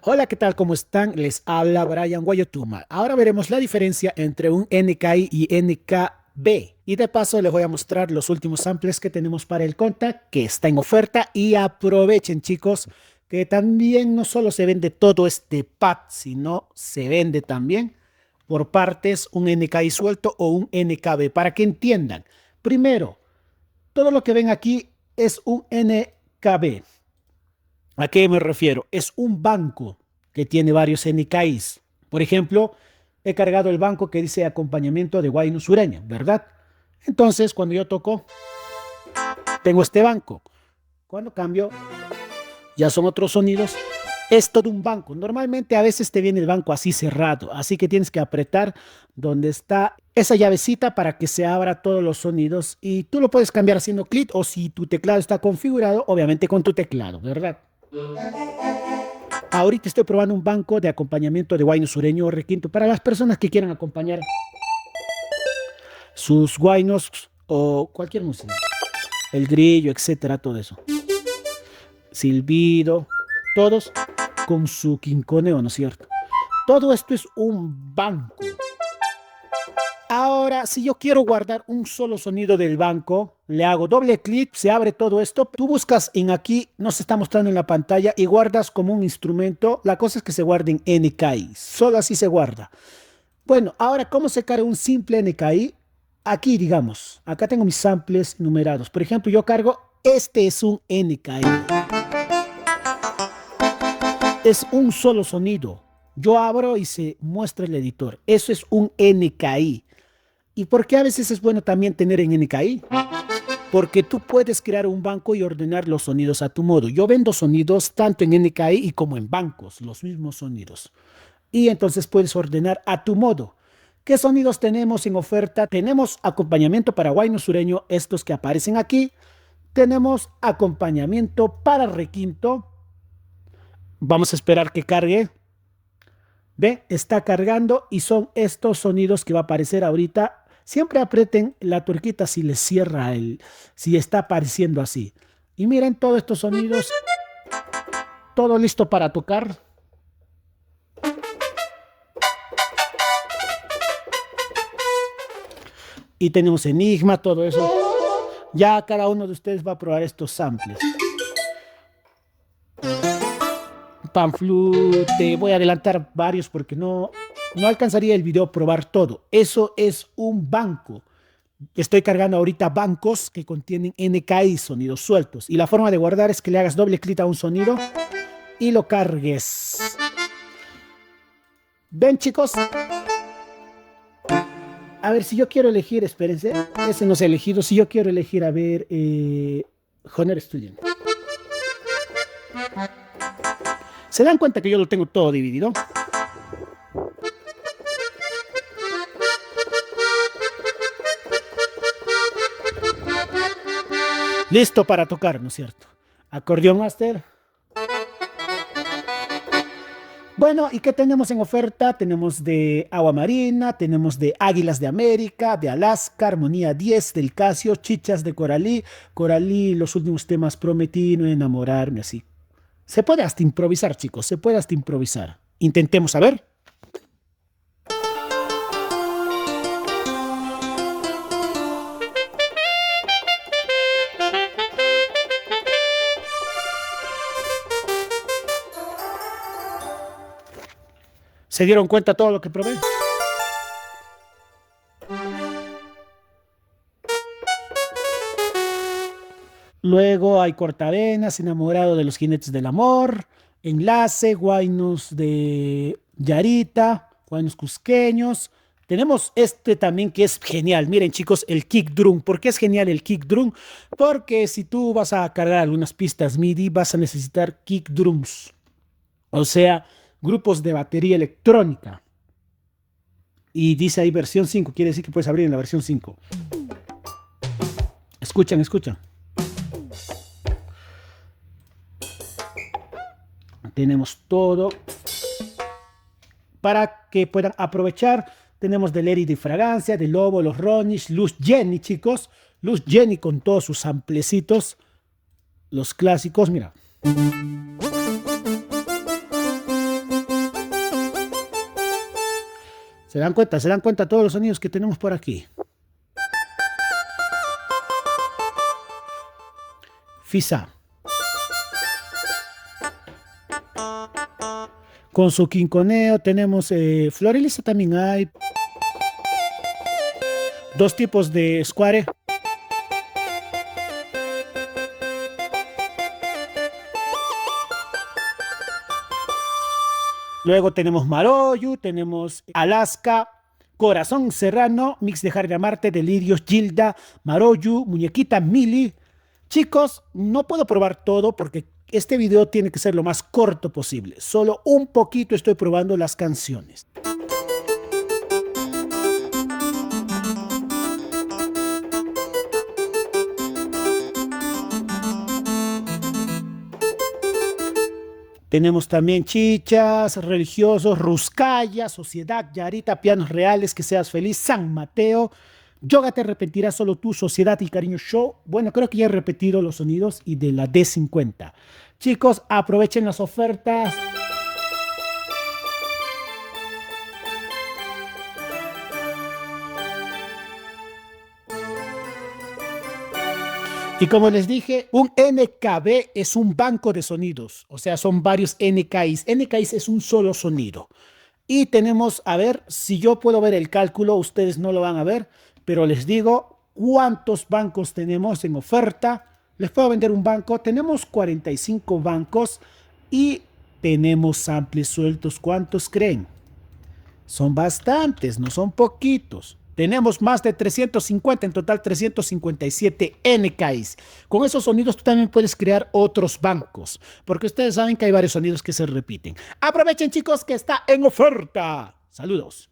Hola, ¿qué tal? ¿Cómo están? Les habla Brian Guayotuma. Ahora veremos la diferencia entre un NKI y NKB. Y de paso les voy a mostrar los últimos samples que tenemos para el Contact, que está en oferta. Y aprovechen, chicos, que también no solo se vende todo este pack, sino se vende también por partes un NKI suelto o un NKB, para que entiendan. Primero, todo lo que ven aquí es un NKB. ¿A qué me refiero? Es un banco que tiene varios NKIs. Por ejemplo, he cargado el banco que dice acompañamiento de guayno sureño, ¿verdad? Entonces, cuando yo toco, tengo este banco. Cuando cambio, ya son otros sonidos. Es todo un banco. Normalmente a veces te viene el banco así cerrado, así que tienes que apretar donde está esa llavecita para que se abra todos los sonidos y tú lo puedes cambiar haciendo clic o si tu teclado está configurado, obviamente con tu teclado, ¿verdad? Ahorita estoy probando un banco de acompañamiento de guayno sureño o requinto para las personas que quieran acompañar sus guaynos o cualquier música. El grillo, etcétera, todo eso. Silbido, todos con su quinconeo, ¿no es cierto? Todo esto es un banco. Ahora, si yo quiero guardar un solo sonido del banco, le hago doble clic, se abre todo esto. Tú buscas en aquí, nos está mostrando en la pantalla, y guardas como un instrumento. La cosa es que se guarde en NKI, solo así se guarda. Bueno, ahora, ¿cómo se carga un simple NKI? Aquí, digamos, acá tengo mis samples numerados. Por ejemplo, yo cargo, este es un NKI. Es un solo sonido. Yo abro y se muestra el editor. Eso es un NKI. ¿Y por qué a veces es bueno también tener en NKI? Porque tú puedes crear un banco y ordenar los sonidos a tu modo. Yo vendo sonidos tanto en NKI y como en bancos, los mismos sonidos. Y entonces puedes ordenar a tu modo. ¿Qué sonidos tenemos en oferta? Tenemos acompañamiento para guayno sureño, estos que aparecen aquí. Tenemos acompañamiento para requinto. Vamos a esperar que cargue. ¿Ve? Está cargando y son estos sonidos que va a aparecer ahorita. Siempre aprieten la tuerquita si les cierra si está apareciendo así. Y miren todos estos sonidos, todo listo para tocar. Y tenemos Enigma, todo eso. Ya cada uno de ustedes va a probar estos samples. Panflute, voy a adelantar varios porque no alcanzaría el video a probar todo. Eso es un banco. Estoy cargando ahorita bancos que contienen NKI, sonidos sueltos. Y la forma de guardar es que le hagas doble clic a un sonido y lo cargues. ¿Ven, chicos? A ver, si yo quiero elegir, espérense, ese no se ha elegido. Si yo quiero elegir, a ver, Honor Student. ¿Se dan cuenta que yo lo tengo todo dividido? Listo para tocar, ¿no es cierto? Acordeón Master. Bueno, ¿y qué tenemos en oferta? Tenemos de Agua Marina, tenemos de Águilas de América, de Alaska, Armonía 10, del Casio, Chichas de Coralí, Coralí, los últimos temas Prometí, no enamorarme, así. Se puede hasta improvisar, chicos, se puede hasta improvisar. Intentemos, a ver. ¿Se dieron cuenta todo lo que probé? Luego hay Cortavenas, Enamorado de los Jinetes del Amor, Enlace, Guaynos de Yarita, Guaynos Cusqueños. Tenemos este también que es genial. Miren, chicos, el kick drum. ¿Por qué es genial el kick drum? Porque si tú vas a cargar algunas pistas MIDI, vas a necesitar kick drums. O sea, grupos de batería electrónica. Y dice ahí versión 5, quiere decir que puedes abrir en la versión 5. Escuchan, escuchan. Tenemos todo para que puedan aprovechar. Tenemos de Lady de Fragancia, de Lobo, los Ronish, Luz Jenny, chicos. Luz Jenny con todos sus amplecitos. Los clásicos, mira. Se dan cuenta todos los sonidos que tenemos por aquí. Fisa. Con su quinconeo tenemos Florelisa también hay. Dos tipos de square. Luego tenemos Maroyu, tenemos Alaska, Corazón Serrano, Mix de Dejar de Amarte, Delirios, Gilda, Maroyu, Muñequita Mili. Chicos, no puedo probar todo porque este video tiene que ser lo más corto posible. Solo un poquito estoy probando las canciones. Tenemos también Chichas, Religiosos, Ruscaya, Sociedad, Yarita, Pianos Reales, Que Seas Feliz, San Mateo, Yoga Te Arrepentirás, Solo Tú, Sociedad y Cariño Show. Bueno, creo que ya he repetido los sonidos y de la D50. Chicos, aprovechen las ofertas. Y como les dije, un NKB es un banco de sonidos, o sea, son varios NKIs. NKIs es un solo sonido. Y tenemos, a ver, si yo puedo ver el cálculo, ustedes no lo van a ver, pero les digo cuántos bancos tenemos en oferta. Les puedo vender un banco, tenemos 45 bancos y tenemos samples sueltos. ¿Cuántos creen? Son bastantes, no son poquitos. Tenemos más de 350, en total 357 NKs. Con esos sonidos tú también puedes crear otros bancos, porque ustedes saben que hay varios sonidos que se repiten. Aprovechen, chicos, que está en oferta. Saludos.